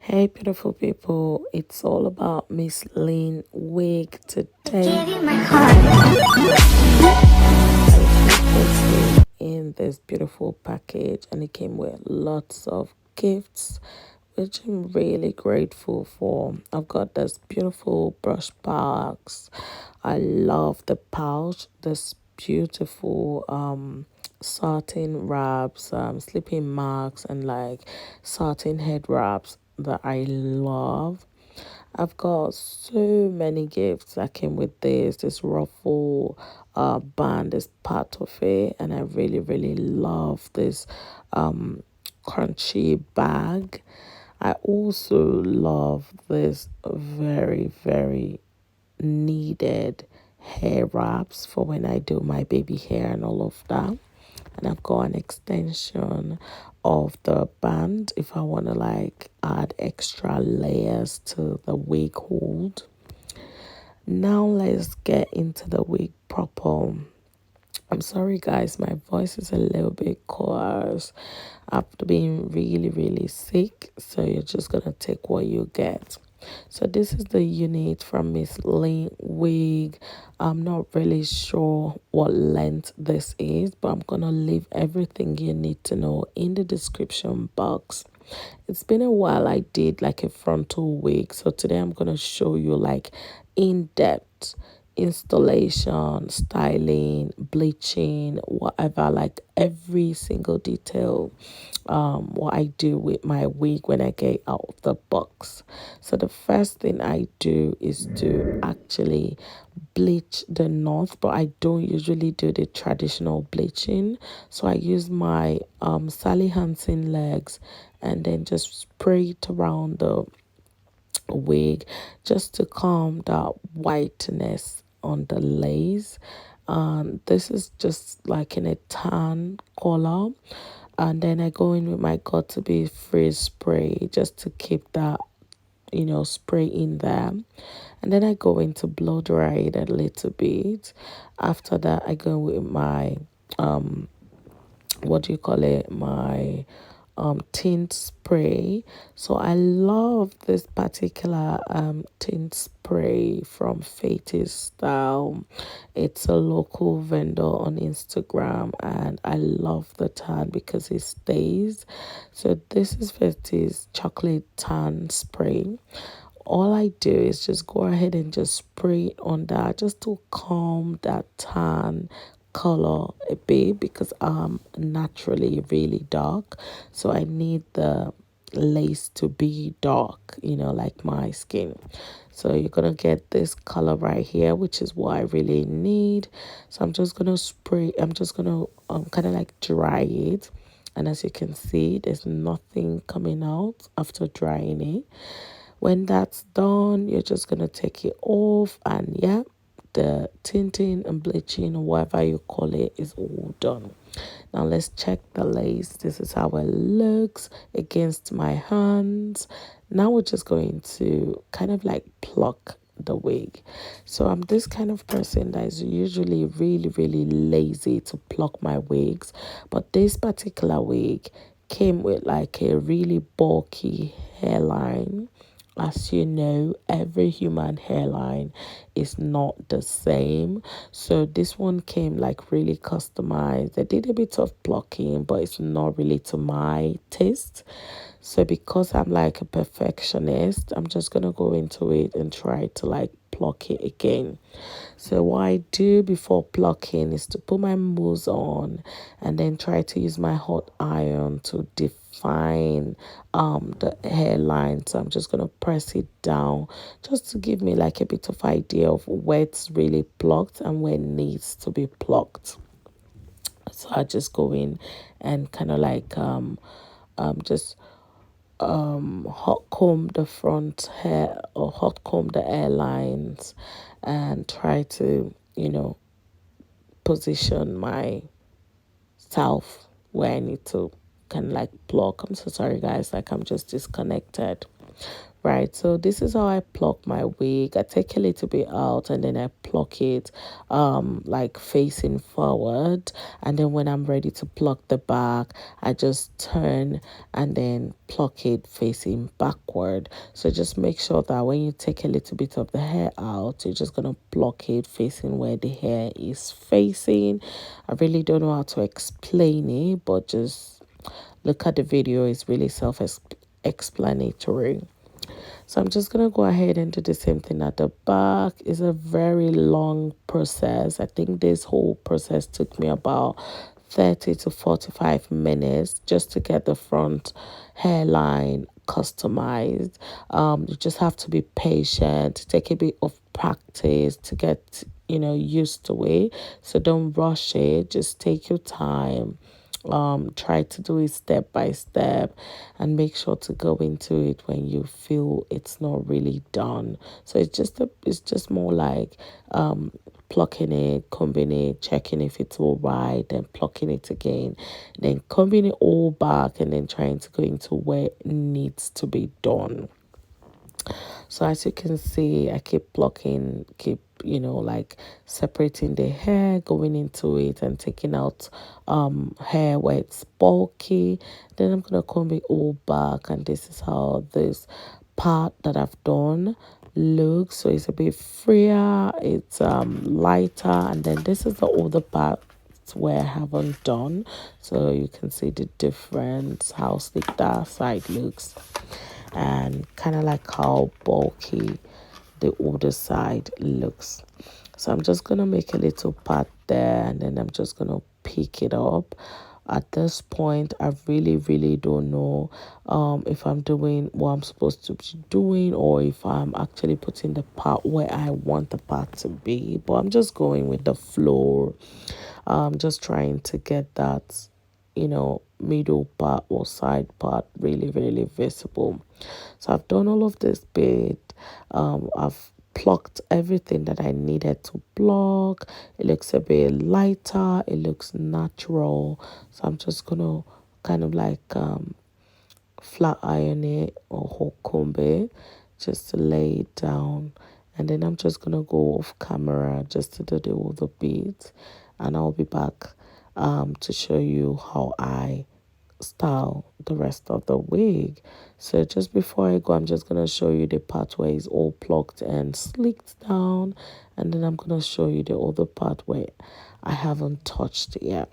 Hey, beautiful people, it's all about Miss Lynn wig today. Give you my heart. I shipped in this beautiful package and it came with lots of gifts, which I'm really grateful for. I've got this beautiful brush box. I love the pouch, this beautiful satin wraps, sleeping marks, and like satin head wraps that I love. I've got so many gifts that came with this ruffle band is part of it, and I really love this crunchy bag. I also love this very needed hair wraps for when I do my baby hair and all of that. And I've got an extension of the band if I want to like add extra layers to the wig hold. Now let's get into the wig proper. I'm sorry guys, my voice is a little bit coarse after being really sick, so you're just gonna take what you get. So this is the unit from Miss Lynn wig. I'm not really sure what length this is, but I'm gonna leave everything you need to know in the description box. It's been a while I did like a frontal wig, so today I'm gonna show you like in depth installation, styling, bleaching, whatever, like every single detail, what I do with my wig when I get out of the box. So the first thing I do is to actually bleach the knots, but I don't usually do the traditional bleaching. So I use my Sally Hansen legs and then just spray it around the wig just to calm that whiteness on the lace. This is just like in a tan color, and then I go in with my got to be freeze spray just to keep that spray in there. And then I go into blow dry it a little bit. After that I go with my what do you call it, my tint spray. So I love this particular tint spray from Fati's Style. It's a local vendor on Instagram, and I love the tan because it stays. So this is Fati's chocolate tan spray. All I do is just go ahead and just spray it on that just to calm that tan color a bit, because I'm naturally really dark, so I need the lace to be dark, like my skin. So you're gonna get this color right here, which is what I really need. So I'm just gonna kind of like dry it, and as you can see there's nothing coming out after drying it. When that's done, you're just going to take it off, and yeah, the tinting and bleaching, or whatever you call it, is all done. Now let's check the lace. This is how it looks against my hands. Now we're just going to kind of like pluck the wig. So I'm this kind of person that is usually really lazy to pluck my wigs, but this particular wig came with like a really bulky hairline. As you know, every human hairline is not the same. So this one came like really customized. I did a bit of plucking, but it's not really to my taste. So because I'm like a perfectionist, I'm just gonna go into it and try to like pluck it again. So what I do before plucking is to put my mousse on and then try to use my hot iron to define the hairline. So I'm just gonna press it down just to give me like a bit of idea of where it's really plucked and where it needs to be plucked. So I just go in and kind of like just hot comb the front hair, or hot comb the hairlines, and try to position myself where I need to kind of like pluck. I'm so sorry guys, like I'm just disconnected. Right, so this is how I pluck my wig. I take a little bit out and then I pluck it like facing forward. And then when I'm ready to pluck the back, I just turn and then pluck it facing backward. So just make sure that when you take a little bit of the hair out, you're just gonna pluck it facing where the hair is facing. I really don't know how to explain it, but just look at the video. It's really self-explanatory. So I'm just gonna go ahead and do the same thing at the back. It's a very long process. I think this whole process took me about 30 to 45 minutes just to get the front hairline customized. You just have to be patient, take a bit of practice to get used to it. So don't rush it, just take your time. Try to do it step by step and make sure to go into it when you feel it's not really done. So it's just more like plucking it, combing it, checking if it's all right, then plucking it again, then combing it all back, and then trying to go into where it needs to be done. So as you can see, I keep plucking, keep like separating the hair, going into it and taking out hair where it's bulky. Then I'm gonna comb it all back, and this is how this part that I've done looks. So it's a bit freer, it's lighter, and then this is the other part where I haven't done, so you can see the difference, how sleek that side looks and kind of like how bulky the other side looks. So I'm just gonna make a little part there, and then I'm just gonna pick it up. At this point, I really don't know if I'm doing what I'm supposed to be doing, or if I'm actually putting the part where I want the part to be, but I'm just going with the flow. Just trying to get that middle part or side part really visible. So I've done all of this bit. I've plucked everything that I needed to pluck. It looks a bit lighter, it looks natural. So I'm just gonna kind of like flat iron it or hot comb it just to lay it down, and then I'm just gonna go off camera just to do the other bit, and I'll be back to show you how I style the rest of the wig. So just before I go, I'm just gonna show you the part where it's all plucked and slicked down, and then I'm gonna show you the other part where I haven't touched it yet.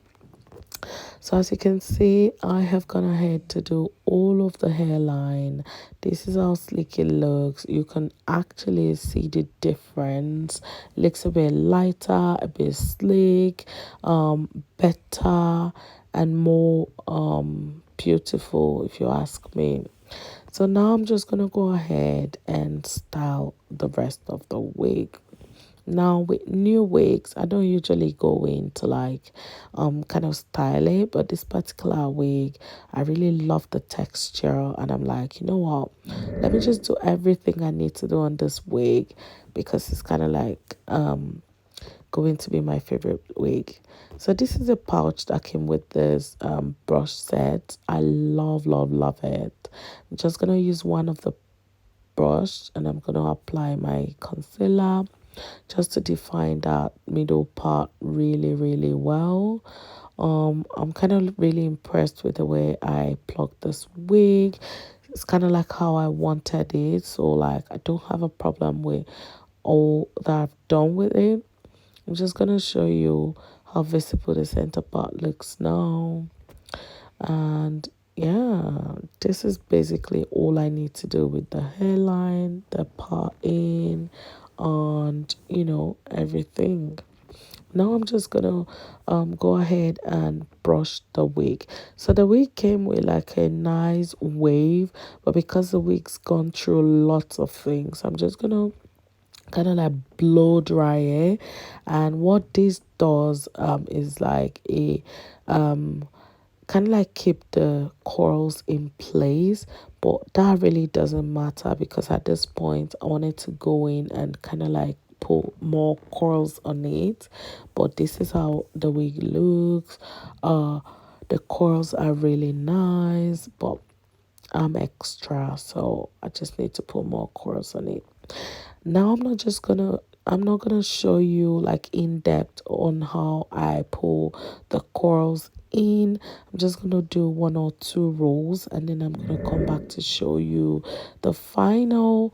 So as you can see, I have gone ahead to do all of the hairline. This is how sleek it looks. You can actually see the difference. It looks a bit lighter, a bit sleek, better and more beautiful if you ask me. So now I'm just gonna go ahead and style the rest of the wig. Now with new wigs, I don't usually go into like kind of style it, but this particular wig, I really love the texture, and I'm like, you know what? Let me just do everything I need to do on this wig because it's kind of like going to be my favorite wig. So this is a pouch that came with this brush set. I love it. I'm just gonna use one of the brush, and I'm gonna apply my concealer just to define that middle part really well. I'm kind of really impressed with the way I plucked this wig. It's kind of like how I wanted it, so like I don't have a problem with all that I've done with it. I'm just gonna show you how visible the center part looks now. And yeah, this is basically all I need to do with the hairline, the part in, and everything. Now I'm just gonna go ahead and brush the wig. So the wig came with like a nice wave, but because the wig's gone through lots of things, I'm just gonna kind of like blow dry it. And what this does is like a kind of like keep the corals in place, but that really doesn't matter because at this point I wanted to go in and kind of like put more corals on it. But this is how the wig looks. The corals are really nice, but extra, so I just need to put more curls on it. Now I'm not gonna show you like in depth on how I pull the curls in. I'm just gonna do one or two rolls, and then I'm gonna come back to show you the final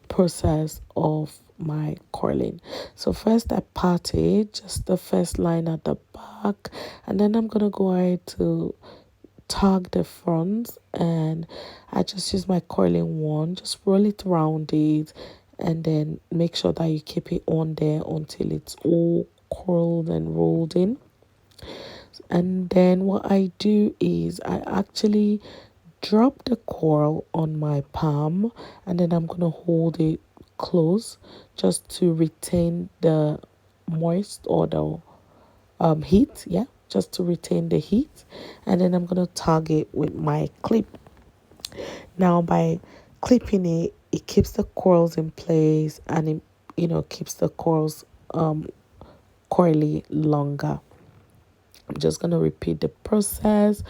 process of my curling. So first I parted just the first line at the back, and then I'm gonna go ahead to tag the front, and I just use my curling wand, just roll it around it, and then make sure that you keep it on there until it's all curled and rolled in. And then what I do is I actually drop the curl on my palm, and then I'm gonna hold it close just to retain the moist or the heat, yeah, just to retain the heat. And then I'm gonna tag it with my clip. Now by clipping it, it keeps the curls in place, and it keeps the curls curly longer. I'm just gonna repeat the process,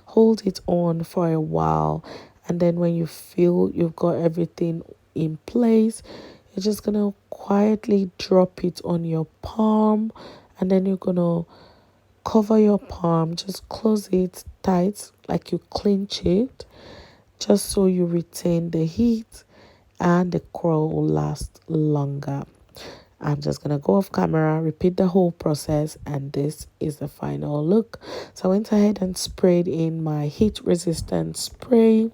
hold it on for a while, and then when you feel you've got everything in place, you're just gonna quietly drop it on your palm, and then you're gonna cover your palm, just close it tight like you clench it, just so you retain the heat and the curl will last longer. I'm just gonna go off camera, repeat the whole process, and this is the final look. So I went ahead and sprayed in my heat resistant spray.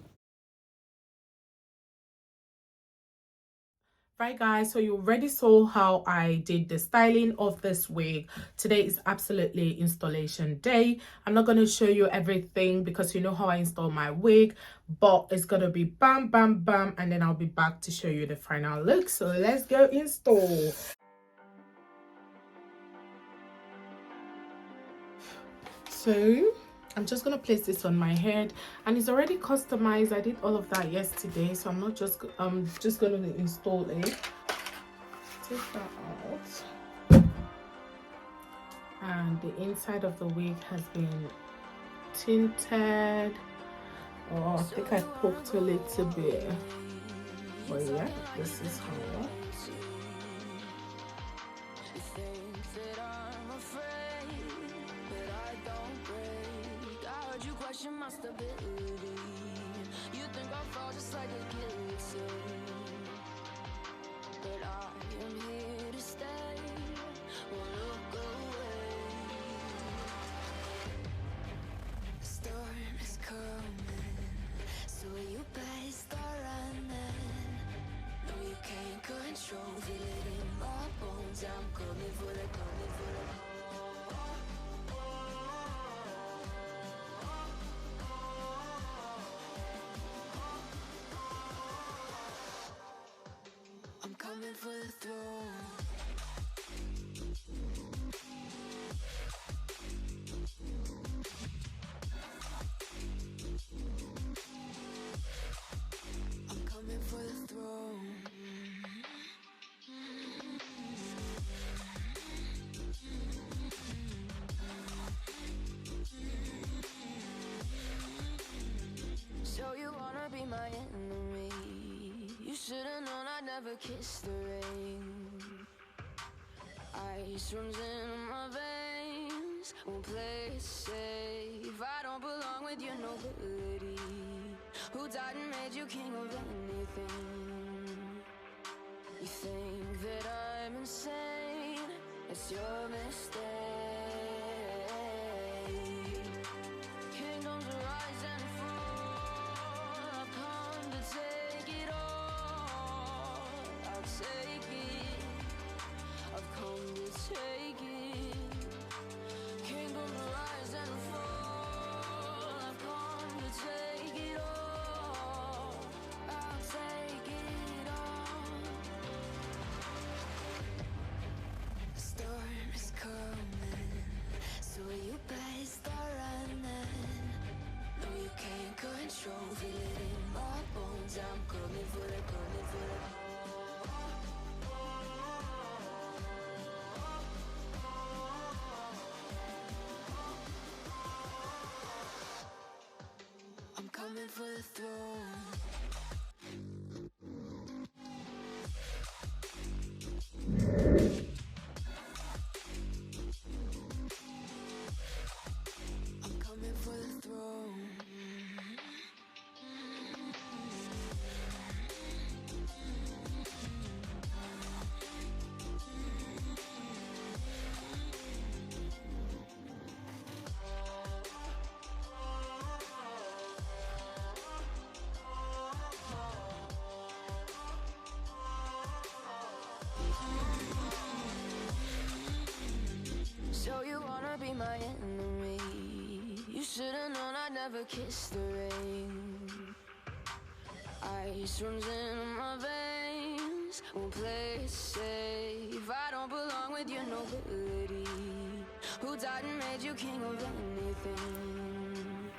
Right guys, so you already saw how I did the styling of this wig. Today is absolutely installation day. I'm not going to show you everything because you know how I install my wig, but it's going to be bam bam bam, and then I'll be back to show you the final look. So let's go install. So I'm just gonna place this on my head, and it's already customized. I did all of that yesterday, so I'm just gonna install it. Take that out, and the inside of the wig has been tinted. Oh, I think I poked a little bit, but yeah, this is how. My stability, you think I'll fall just like a guillotine, but I am here to stay, won't look away. The storm is coming, so you better start running. No, you can't control, feel it in my bones. I'm coming for the, coming for the. Coming for the throne. I'm coming for the throne. So you wanna be my enemy? You should've known I'd never kiss the rain. Ice runs in my veins, won't play it safe. I don't belong with your nobility. Who died and made you king of anything? You think that I'm insane? It's your mistake. Kingdoms rise and fall, I've come to take it all. I'll take it, I've come to take it. Kingdoms rise and fall, I've come to take it all. I'll take it all. The storm is coming, so you better start running. No, you can't control, feel it in my bones. I'm coming for the, coming for the. I'm coming coming for the throne. I'm coming for the throne. So you wanna be my enemy? You should've known I'd never kiss the rain. Ice runs in my veins, won't play it safe. I don't belong with your nobility. Who died and made you king of anything?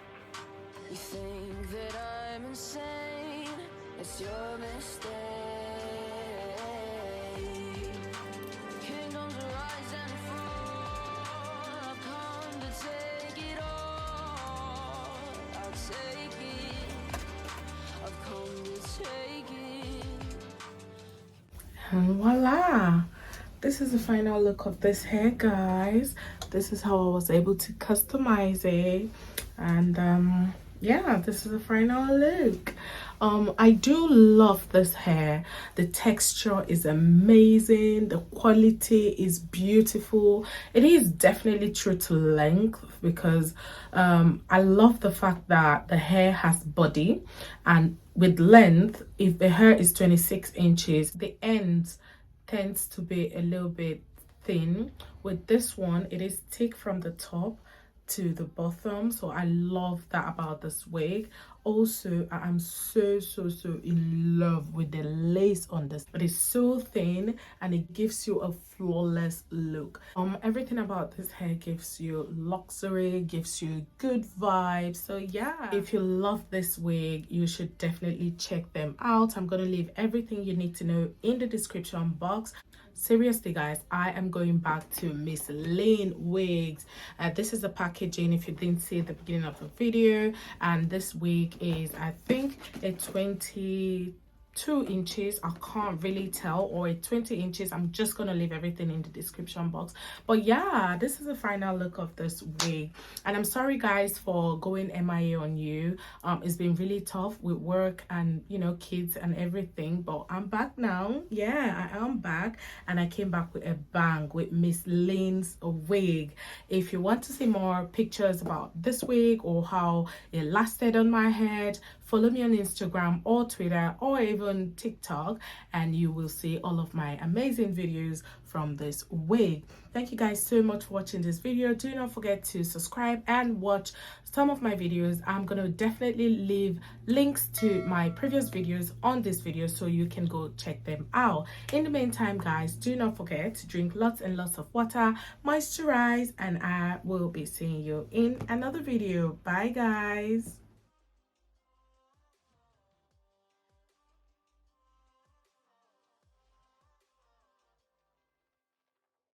You think that I'm insane? It's your mistake. Kingdoms rise and fall. I've come to take it all. I'll take it. I've come to take it. And voila, this is the final look of this hair, guys. This is how I was able to customize it, and yeah, this is the final look. I do love this hair. The texture is amazing, the quality is beautiful. It is definitely true to length, because I love the fact that the hair has body, and with length, if the hair is 26 inches, the ends tends to be a little bit thin. With this one, it is thick from the top to the bottom, so I love that about this wig. Also, I am so in love with the lace on this. It is so thin and it gives you a flawless look. Everything about this hair gives you luxury, gives you good vibes. So yeah, if you love this wig, you should definitely check them out. I'm gonna leave everything you need to know in the description box. Seriously guys, I am going back to MsLynn wigs. This is the packaging if you didn't see at the beginning of the video, and this wig is, I think, a 22 inches. I can't really tell, or a 20 inches. I'm just gonna leave everything in the description box. But yeah, this is the final look of this wig, and I'm sorry guys for going MIA on you. It's been really tough with work and, you know, kids and everything, but I'm back now. Yeah, I am back, and I came back with a bang with MsLynn's wig. If you want to see more pictures about this wig or how it lasted on my head, follow me on Instagram or Twitter or even TikTok, and you will see all of my amazing videos from this wig. Thank you guys so much for watching this video. Do not forget to subscribe and watch some of my videos. I'm gonna definitely leave links to my previous videos on this video, so you can go check them out. In the meantime guys, do not forget to drink lots and lots of water, moisturize, and I will be seeing you in another video. Bye guys.